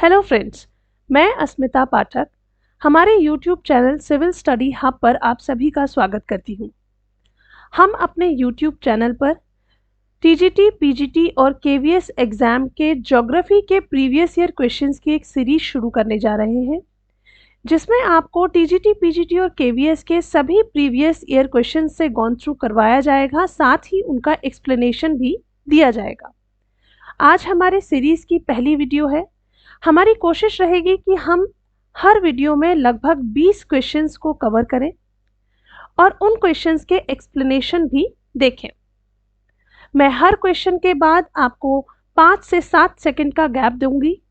Hello friends, मैं अस्मिता पाठक हमारे YouTube channel civil study hub पर आप सभी का स्वागत करती हूँ। हम अपने YouTube चैनल पर TGT, PGT और KVS एग्ज़ाम के ज्योग्राफी के प्रीवियस ईयर क्वेश्चंस की एक सीरीज शुरू करने जा रहे हैं, जिसमें आपको TGT, PGT और KVS के सभी प्रीवियस ईयर क्वेश्चंस से गॉन थ्रू करवाया जाएगा, साथ ही उनका एक्सप्लेनेशन भी दिया जाएगा। आज हमारे सीरीज़ की पहली वीडियो है। हमारी कोशिश रहेगी कि हम हर वीडियो में लगभग 20 क्वेश्चंस को कवर करें और उन क्वेश्चंस के एक्सप्लेनेशन भी देखें। मैं हर क्वेश्चन के बाद आपको 5 से 7 सेकंड का गैप दूंगी,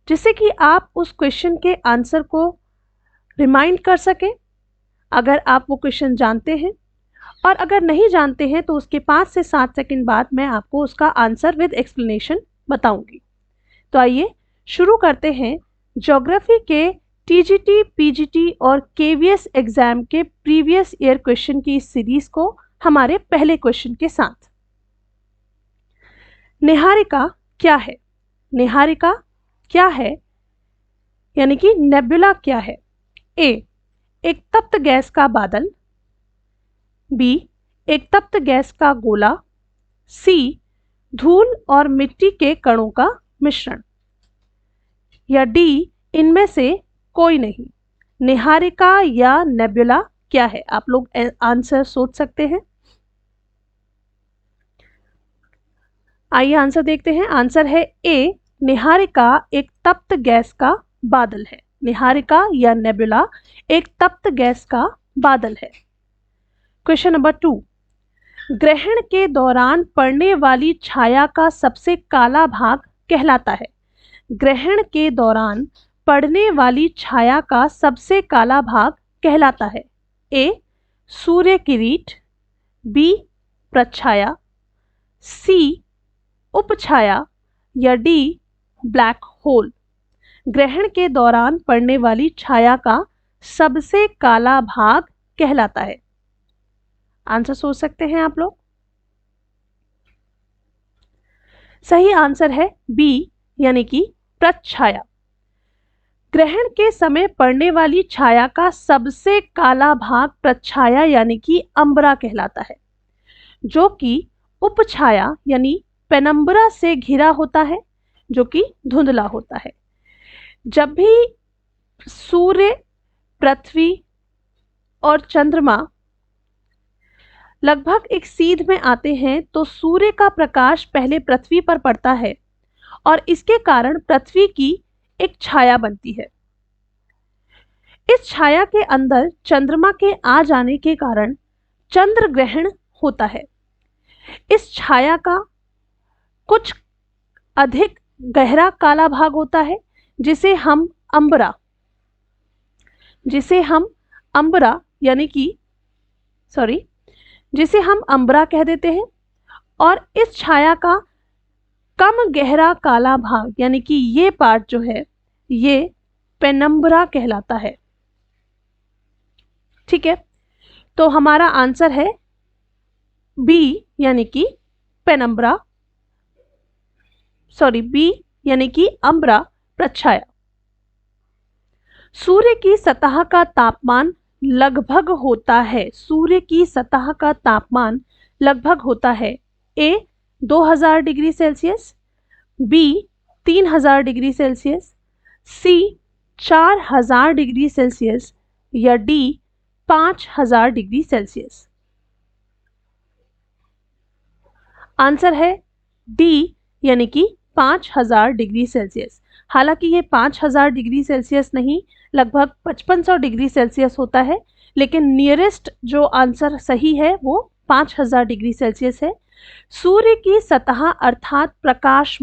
जिससे कि आप उस क्वेश्चन के आंसर को रिमाइंड कर सकें अगर आप वो क्वेश्चन जानते हैं, और अगर नहीं जानते हैं तो उसके 5 से 7 सेकंड बाद मैं आपको उसका आंसर विद एक्सप्लेनेशन बताऊंगी। तो आइए शुरू करते हैं ज्योग्राफी के TGT, PGT और KVS एग्जाम के प्रीवियस ईयर क्वेश्चन की इस सीरीज को हमारे पहले क्वेश्चन के साथ। निहारिका क्या है? निहारिका क्या है यानी कि नेबुला क्या है? A, एक तप्त गैस का बादल। B, एक तप्त गैस का गोला। C, धूल और मिट्टी के कणों का मिश्रण। या D, इनमें से कोई नहीं। निहारिका या नेबुला क्या है? आप लोग आंसर सोच सकते हैं। आइए आंसर देखते हैं। आंसर है A, निहारिका एक तप्त गैस का बादल है। निहारिका या नेबुला एक तप्त गैस का बादल है। क्वेश्चन नंबर 2, ग्रहण के दौरान पड़ने वाली छाया का सबसे काला भाग कहलाता है। ग्रहण के दौरान पड़ने वाली छाया का सबसे काला भाग कहलाता है। A, Surya Kirit. B, प्रच्छाया। C, उपछाया। या D, ब्लैक होल। ग्रहण के दौरान पड़ने वाली छाया का सबसे काला भाग कहलाता है। आंसर सोच सकते हैं आप लोग। सही आंसर है B, यानी कि प्रच्छाया। ग्रहण के समय पड़ने वाली छाया का सबसे काला भाग प्रच्छाया यानी कि अंबरा कहलाता है, जो कि उपछाया यानी पेनम्बरा से घिरा होता है, जो कि धुंधला होता है। जब भी सूर्य, पृथ्वी और चंद्रमा लगभग एक सीध में आते हैं तो सूर्य का प्रकाश पहले पृथ्वी पर पड़ता है और इसके कारण पृथ्वी की एक छाया बनती है। इस छाया के अंदर चंद्रमा के आ जाने के कारण चंद्र ग्रहण होता है। इस छाया का कुछ अधिक गहरा काला भाग होता है, जिसे हम अंबरा कह देते हैं। और इस छाया का कम गहरा काला भाग यानी कि ये पार्ट जो है ये पेनम्बरा कहलाता है। ठीक है, तो हमारा आंसर है B, यानी कि पेनम्बरा, B यानी कि अंबरा प्रच्छाया। सूर्य की सतह का तापमान लगभग होता है। सूर्य की सतह का तापमान लगभग होता है A, 2000 degree Celsius. B, 3000 degree Celsius. C, 4000 degree Celsius. या D, 5000 डिग्री सेल्सियस। आंसर है D, यानी कि 5000 डिग्री सेल्सियस। हालांकि ये 5000 डिग्री सेल्सियस नहीं, लगभग 5500 डिग्री सेल्सियस होता है, लेकिन नियरेस्ट जो आंसर सही है वो 5000 डिग्री सेल्सियस है। सूर्य की सतह अर्थात प्रकाश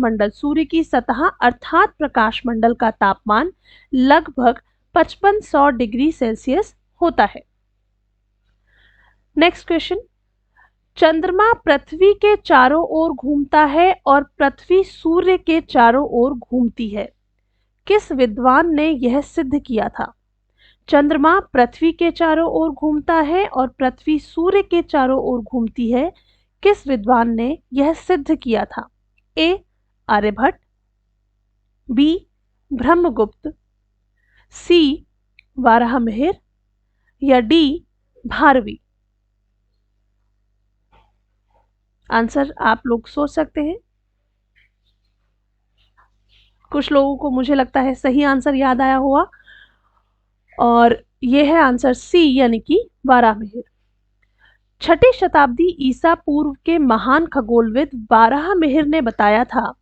मंडल का तापमान लगभग 5500 डिग्री सेल्सियस होता है। नेक्स्ट क्वेश्चन, चंद्रमा पृथ्वी के चारों ओर घूमता है और पृथ्वी सूर्य के चारों ओर घूमती है। किस विद्वान ने यह सिद्ध किया था? चंद्रमा पृथ्वी के चारों ओर घूमता है और पृथ्वी सूर्य के चारों ओर घूमती है। किस विद्वान ने यह सिद्ध किया था? A, आर्यभट्ट। B, ब्रह्मगुप्त, सी वाराहमिहिर या डी भारवी? आंसर आप लोग सोच सकते हैं। कुछ लोगों को मुझे लगता है सही आंसर याद आया होगा और यह है आंसर सी यानी कि वाराहमिहिर। 6ठी शताब्दी ईसा पूर्व के महान खगोलविद वाराहमिहिर ने बताया था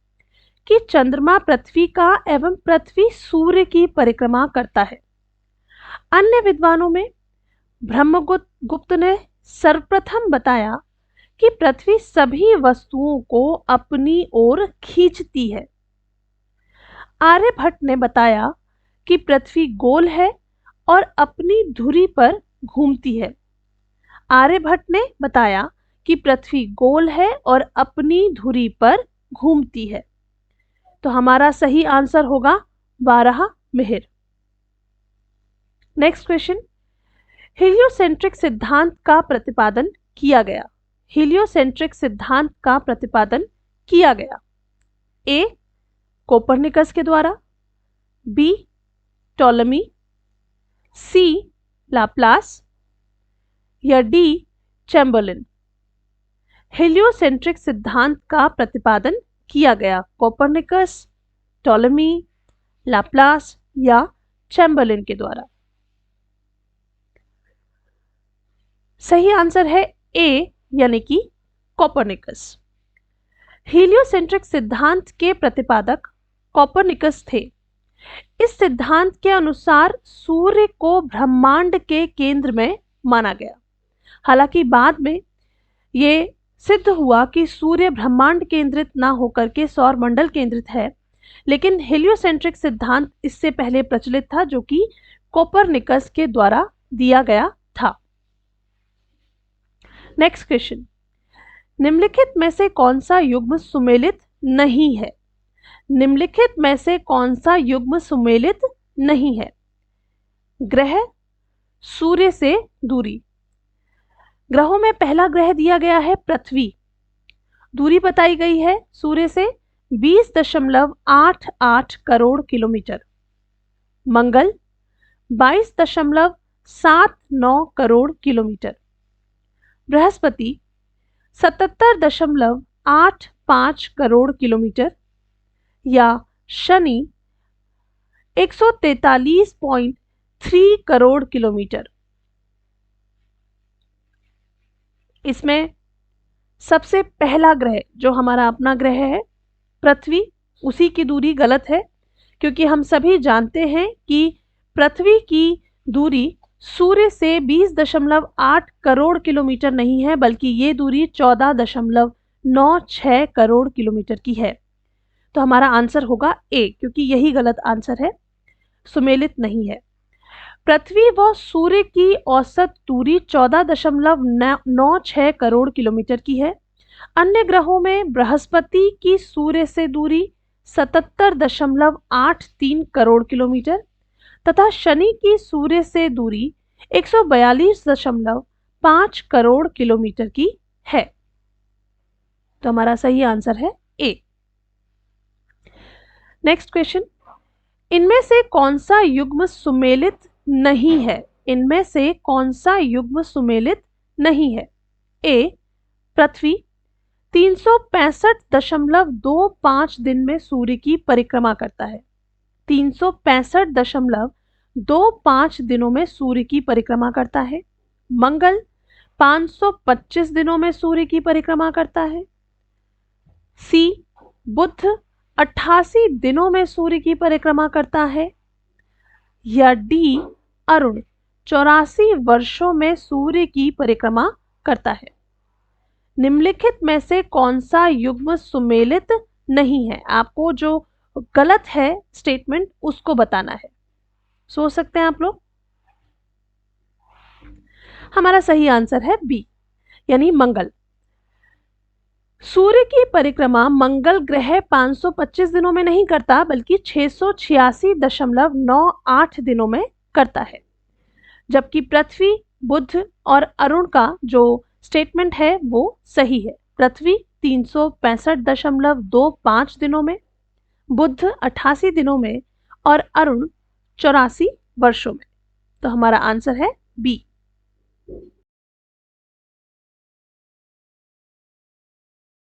कि चंद्रमा पृथ्वी का एवं पृथ्वी सूर्य की परिक्रमा करता है। अन्य विद्वानों में ब्रह्मगुप्त ने सर्वप्रथम बताया कि पृथ्वी सभी वस्तुओं को अपनी ओर खींचती है। आर्यभट्ट ने बताया कि पृथ्वी गोल है और अपनी धुरी पर घूमती है। आर्यभट्ट ने बताया कि पृथ्वी गोल है और अपनी धुरी पर घूमती है। तो हमारा सही आंसर होगा वाराहमिहिर। नेक्स्ट क्वेश्चन, हीलियोसेंट्रिक सिद्धांत का प्रतिपादन किया गया। हीलियोसेंट्रिक सिद्धांत का प्रतिपादन किया गया। ए कोपरनिकस के द्वारा, बी टॉलेमी, सी लाप्लास या डी चैम्बर्लिन? हीलियोसेंट्रिक सिद्धांत का प्रतिपादन किया गया कोपरनिकस, टॉलेमी, लाप्लास या चैम्बर्लिन के द्वारा। सही आंसर है ए यानी कि कोपरनिकस। हीलियोसेंट्रिक सिद्धांत के प्रतिपादक कोपरनिकस थे। इस सिद्धांत के अनुसार सूर्य को ब्रह्मांड के केंद्र में माना गया। हालांकि बाद में यह सिद्ध हुआ कि सूर्य ब्रह्मांड केंद्रित ना होकर के सौर मंडल केंद्रित है, लेकिन हीलियोसेंट्रिक सिद्धांत इससे पहले प्रचलित था जो कि कोपरनिकस के द्वारा दिया गया था। नेक्स्ट क्वेश्चन, निम्नलिखित में से कौन सा युग्म सुमेलित नहीं है? निम्नलिखित में से कौन सा युग्म सुमेलित नहीं है? ग्रह, सूर्य से दूरी। ग्रहों में पहला ग्रह दिया गया है पृथ्वी। दूरी बताई गई है सूर्य से 20.88 करोड़ किलोमीटर। मंगल 22.79 करोड़ किलोमीटर। बृहस्पति 77.85 करोड़ किलोमीटर या शनि 143.3 करोड़ किलोमीटर। इसमें सबसे पहला ग्रह जो हमारा अपना ग्रह है पृथ्वी, उसी की दूरी गलत है, क्योंकि हम सभी जानते हैं कि पृथ्वी की दूरी सूर्य से 20.8 करोड़ किलोमीटर नहीं है, बल्कि ये दूरी 14.96 करोड़ किलोमीटर की है। तो हमारा आंसर होगा ए, क्योंकि यही गलत आंसर है, सुमेलित नहीं है। पृथ्वी व सूर्य की औसत दूरी 14.96 करोड़ किलोमीटर की है। अन्य ग्रहों में बृहस्पति की सूर्य से दूरी 77.83 करोड़ किलोमीटर तथा शनि की सूर्य से दूरी 142.5 करोड़ किलोमीटर की है। तो हमारा सही आंसर है ए। नेक्स्ट क्वेश्चन, इनमें से कौन सा युग्म सुमेलित नहीं है? इनमें से कौन सा युग्म सुमेलित नहीं है? ए पृथ्वी 365.25 दिन में सूर्य की परिक्रमा करता है। 365.25 दिनों में सूर्य की परिक्रमा करता है। मंगल 525 दिनों में सूर्य की परिक्रमा करता है। सी बुध 88 दिनों में सूर्य की परिक्रमा करता है। या डी अरुण 84 वर्षों में सूर्य की परिक्रमा करता है। निम्नलिखित में से कौन सा युग्म सुमेलित नहीं है? आपको जो गलत है स्टेटमेंट उसको बताना है। सोच सकते हैं आप लोग। हमारा सही आंसर है बी यानी मंगल। सूर्य की परिक्रमा मंगल ग्रह 525 दिनों में नहीं करता, बल्कि 686.98 दिनों में करता है। जबकि पृथ्वी, बुध और अरुण का जो स्टेटमेंट है वो सही है। पृथ्वी 365.25 दिनों में, बुध 88 दिनों में और अरुण 84 वर्षों में। तो हमारा आंसर है बी।